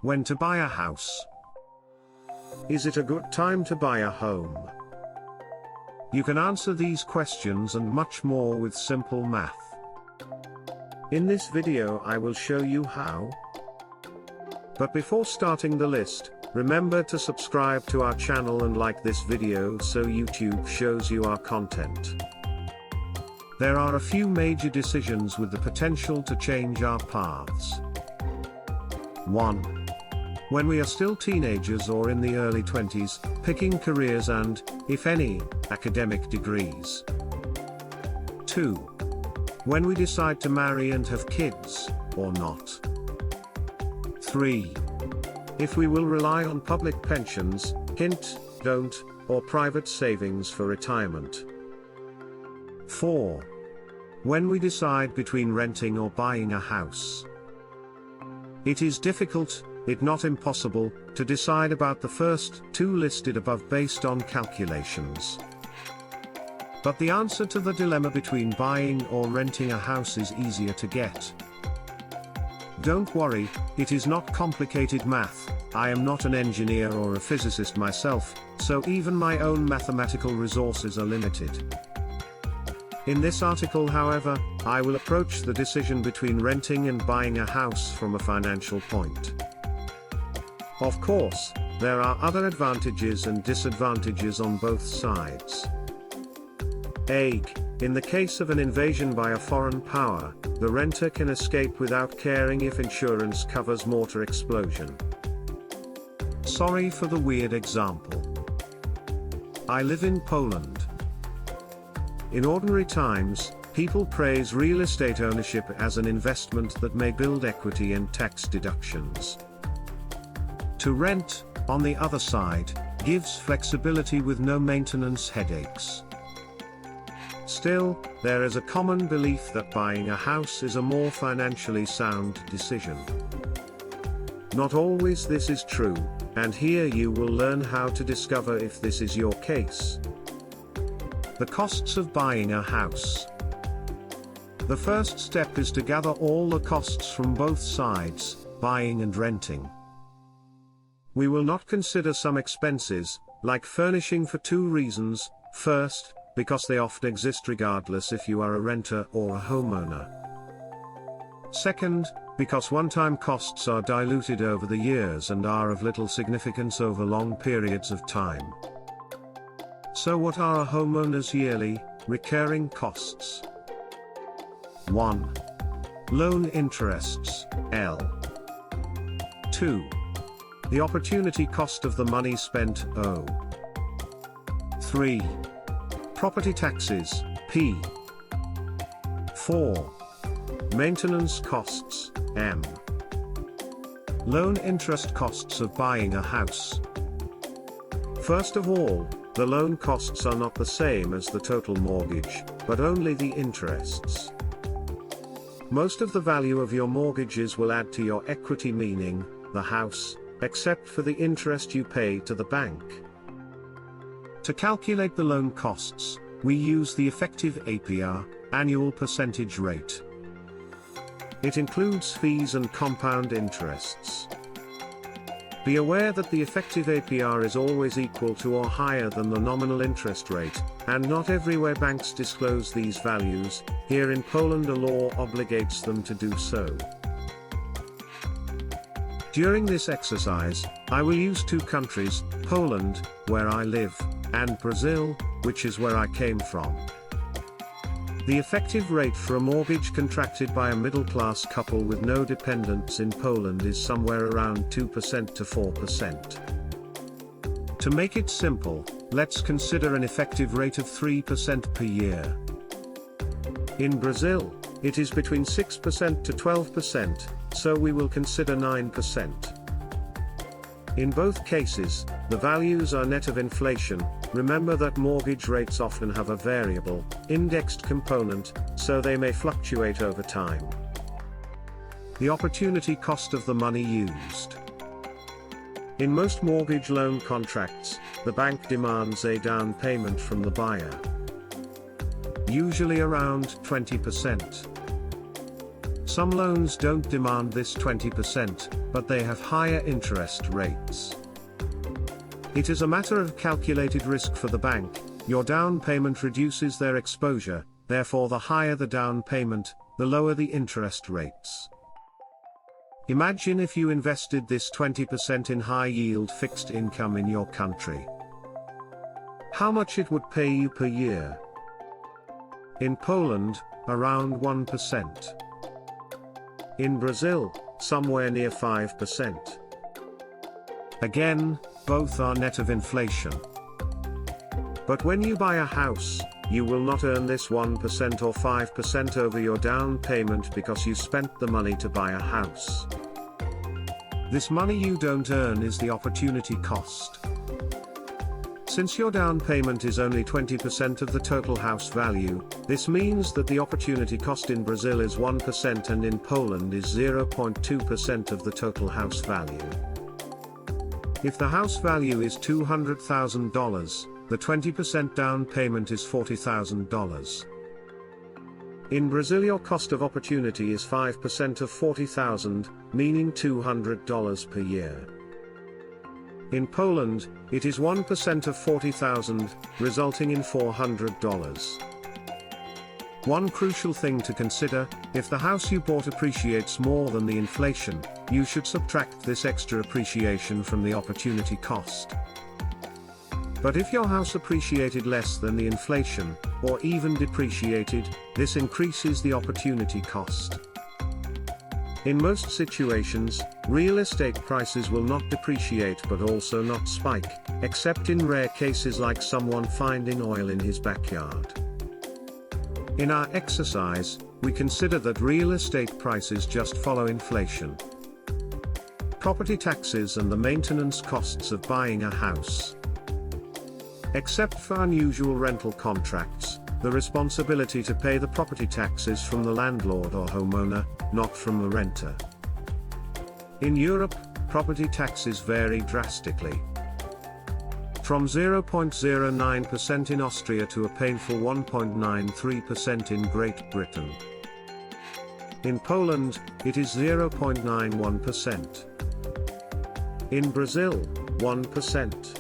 When to buy a house? Is it a good time to buy a home? You can answer these questions and much more with simple math. In this video I will show you how. But before starting the list, remember to subscribe to our channel and like this video so YouTube shows you our content. There are a few major decisions with the potential to change our paths. 1. When we are still teenagers or in the early 20s, picking careers and, if any, academic degrees. 2. When we decide to marry and have kids, or not. 3. If we will rely on public pensions, hint, don't, or private savings for retirement. 4. When we decide between renting or buying a house. It is difficult, if not impossible, to decide about the first two listed above based on calculations. But the answer to the dilemma between buying or renting a house is easier to get. Don't worry, it is not complicated math. I am not an engineer or a physicist myself, so even my own mathematical resources are limited. In this article, however, I will approach the decision between renting and buying a house from a financial point. Of course, there are other advantages and disadvantages on both sides. A. In the case of an invasion by a foreign power, the renter can escape without caring if insurance covers mortar explosion. Sorry for the weird example. I live in Poland. In ordinary times, people praise real estate ownership as an investment that may build equity and tax deductions. To rent, on the other side, gives flexibility with no maintenance headaches. Still, there is a common belief that buying a house is a more financially sound decision. Not always this is true, and here you will learn how to discover if this is your case. The costs of buying a house. The first step is to gather all the costs from both sides, buying and renting. We will not consider some expenses, like furnishing, for two reasons. First, because they often exist regardless if you are a renter or a homeowner. Second, because one-time costs are diluted over the years and are of little significance over long periods of time. So what are a homeowner's yearly, recurring costs? 1. Loan interests, L. 2. The opportunity cost of the money spent, O. 3. Property taxes, P. 4. Maintenance costs, M. Loan interest costs of buying a house. First of all, the loan costs are not the same as the total mortgage, but only the interests. Most of the value of your mortgages will add to your equity, meaning the house, except for the interest you pay to the bank. To calculate the loan costs, we use the effective APR, annual percentage rate. It includes fees and compound interests. Be aware that the effective APR is always equal to or higher than the nominal interest rate, and not everywhere banks disclose these values. Here in Poland a law obligates them to do so. During this exercise, I will use two countries, Poland, where I live, and Brazil, which is where I came from. The effective rate for a mortgage contracted by a middle-class couple with no dependents in Poland is somewhere around 2% to 4%. To make it simple, let's consider an effective rate of 3% per year. In Brazil, it is between 6% to 12%, so we will consider 9%. In both cases, the values are net of inflation. Remember that mortgage rates often have a variable, indexed component, so they may fluctuate over time. The opportunity cost of the money used. In most mortgage loan contracts, the bank demands a down payment from the buyer. Usually around 20%. Some loans don't demand this 20%, but they have higher interest rates. It is a matter of calculated risk for the bank. Your down payment reduces their exposure, therefore the higher the down payment, the lower the interest rates. Imagine if you invested this 20% in high-yield fixed income in your country. How much it would pay you per year? In Poland, around 1%. In Brazil, somewhere near 5%. Again, both are net of inflation. But when you buy a house, you will not earn this 1% or 5% over your down payment because you spent the money to buy a house. This money you don't earn is the opportunity cost. Since your down payment is only 20% of the total house value, this means that the opportunity cost in Brazil is 1% and in Poland is 0.2% of the total house value. If the house value is $200,000, the 20% down payment is $40,000. In Brazil, your cost of opportunity is 5% of $40,000, meaning $200 per year. In Poland, it is 1% of $40,000, resulting in $400. One crucial thing to consider: if the house you bought appreciates more than the inflation, you should subtract this extra appreciation from the opportunity cost. But if your house appreciated less than the inflation, or even depreciated, this increases the opportunity cost. In most situations, real estate prices will not depreciate but also not spike, except in rare cases like someone finding oil in his backyard. In our exercise, we consider that real estate prices just follow inflation. Property taxes and the maintenance costs of buying a house. Except for unusual rental contracts, the responsibility to pay the property tax is from the landlord or homeowner, not from the renter. In Europe, property taxes vary drastically. From 0.09% in Austria to a painful 1.93% in Great Britain. In Poland, it is 0.91%. In Brazil, 1%.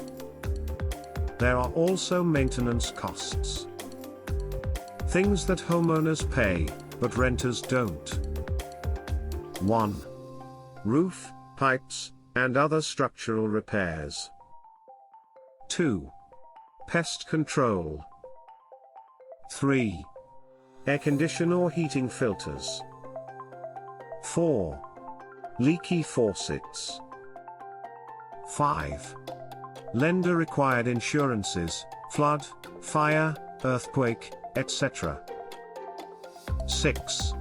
There are also maintenance costs. Things that homeowners pay, but renters don't. 1. Roof, pipes, and other structural repairs. 2. Pest control. 3. Air condition or heating filters. 4. Leaky faucets. 5. Lender-required insurances, flood, fire, earthquake, etc. 6.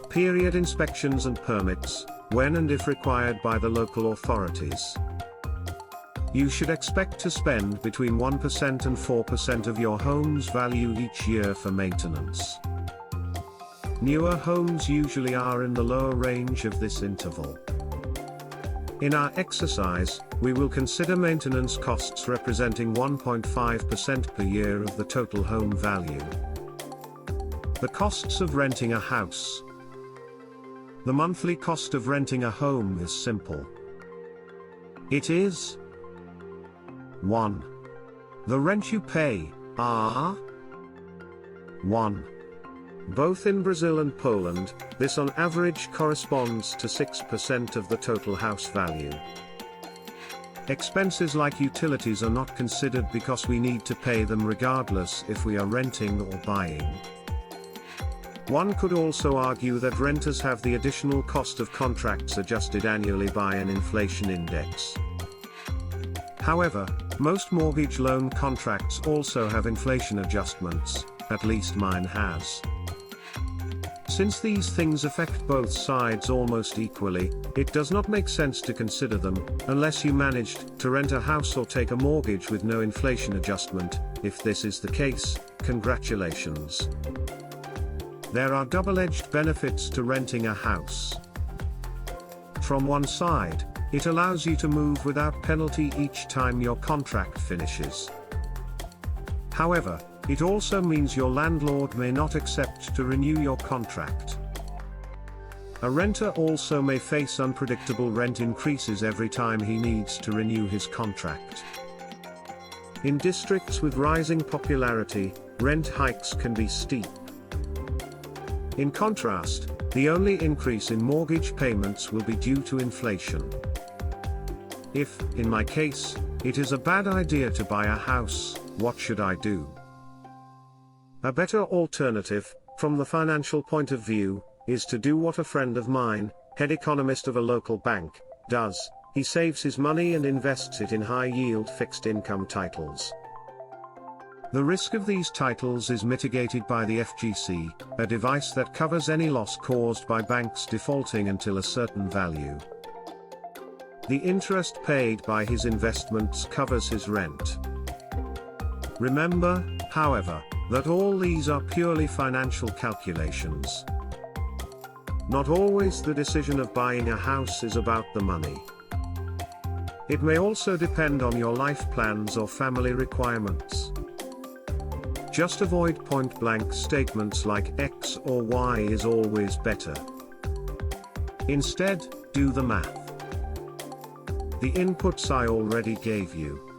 Period inspections and permits, when and if required by the local authorities. You should expect to spend between 1% and 4% of your home's value each year for maintenance. Newer homes usually are in the lower range of this interval. In our exercise, we will consider maintenance costs representing 1.5% per year of the total home value. The costs of renting a house. The monthly cost of renting a home is simple. It is 1. The rent you pay, are 1. Both in Brazil and Poland, this on average corresponds to 6% of the total house value. Expenses like utilities are not considered because we need to pay them regardless if we are renting or buying. One could also argue that renters have the additional cost of contracts adjusted annually by an inflation index. However, most mortgage loan contracts also have inflation adjustments, at least mine has. Since these things affect both sides almost equally, it does not make sense to consider them, unless you managed to rent a house or take a mortgage with no inflation adjustment. If this is the case, congratulations. There are double-edged benefits to renting a house. From one side, it allows you to move without penalty each time your contract finishes. However, it also means your landlord may not accept to renew your contract. A renter also may face unpredictable rent increases every time he needs to renew his contract. In districts with rising popularity, rent hikes can be steep. In contrast, the only increase in mortgage payments will be due to inflation. If, in my case, it is a bad idea to buy a house, what should I do? A better alternative, from the financial point of view, is to do what a friend of mine, head economist of a local bank, does. He saves his money and invests it in high-yield fixed-income titles. The risk of these titles is mitigated by the FGC, a device that covers any loss caused by banks defaulting until a certain value. The interest paid by his investments covers his rent. Remember, however, that all these are purely financial calculations. Not always the decision of buying a house is about the money. It may also depend on your life plans or family requirements. Just avoid point-blank statements like X or Y is always better. Instead, do the math. The inputs I already gave you.